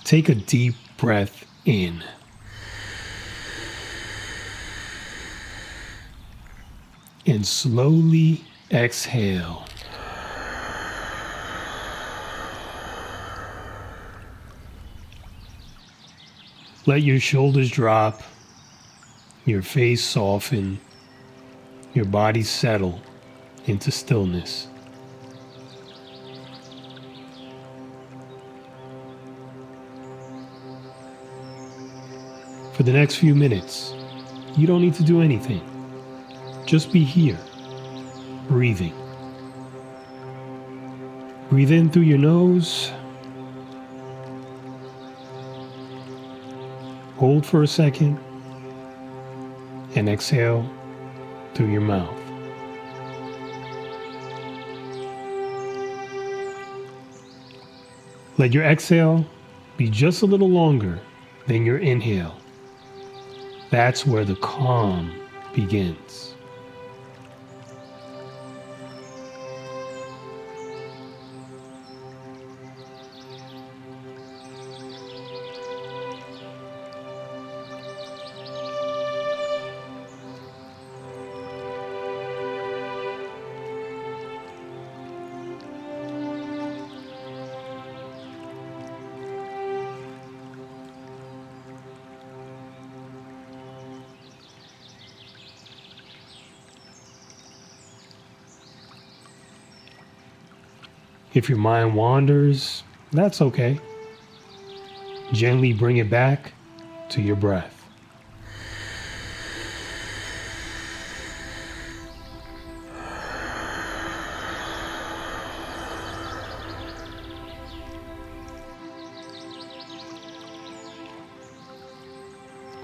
Take a deep breath in. And slowly exhale. Let your shoulders drop, your face soften, your body settle into stillness. For the next few minutes, you don't need to do anything. Just be here, breathing. Breathe in through your nose. Hold for a second. And exhale through your mouth. Let your exhale be just a little longer than your inhale. That's where the calm begins. If your mind wanders, that's okay. Gently bring it back to your breath.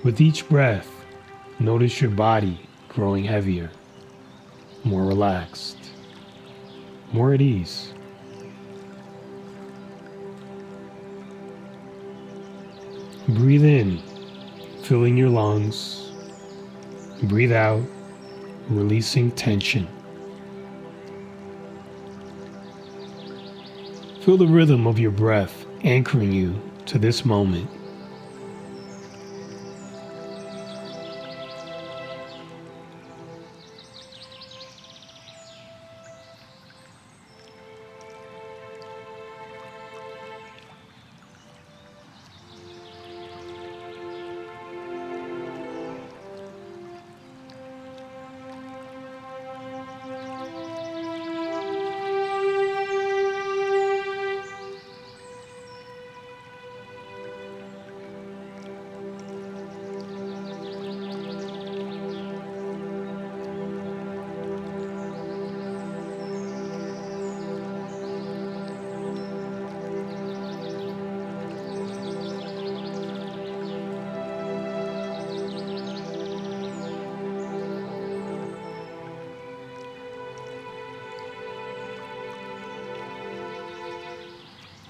With each breath, notice your body growing heavier, more relaxed, more at ease. Breathe in, filling your lungs. Breathe out, releasing tension. Feel the rhythm of your breath anchoring you to this moment.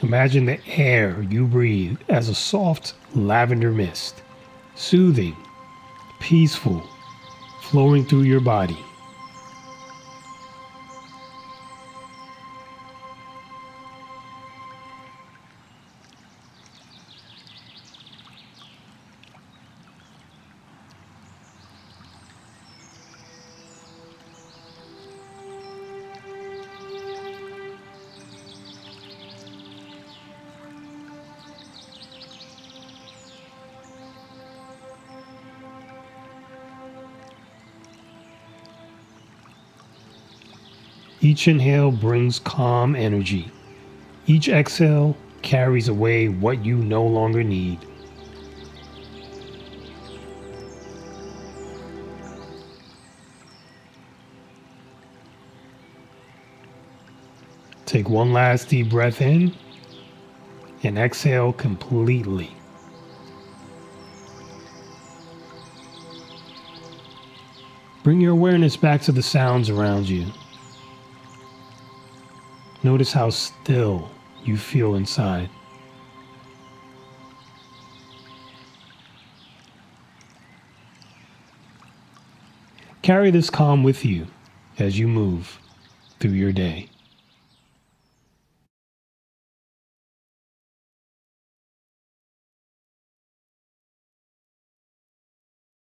Imagine the air you breathe as a soft lavender mist, soothing, peaceful, flowing through your body. Each inhale brings calm energy. Each exhale carries away what you no longer need. Take one last deep breath in and exhale completely. Bring your awareness back to the sounds around you. Notice how still you feel inside. Carry this calm with you as you move through your day.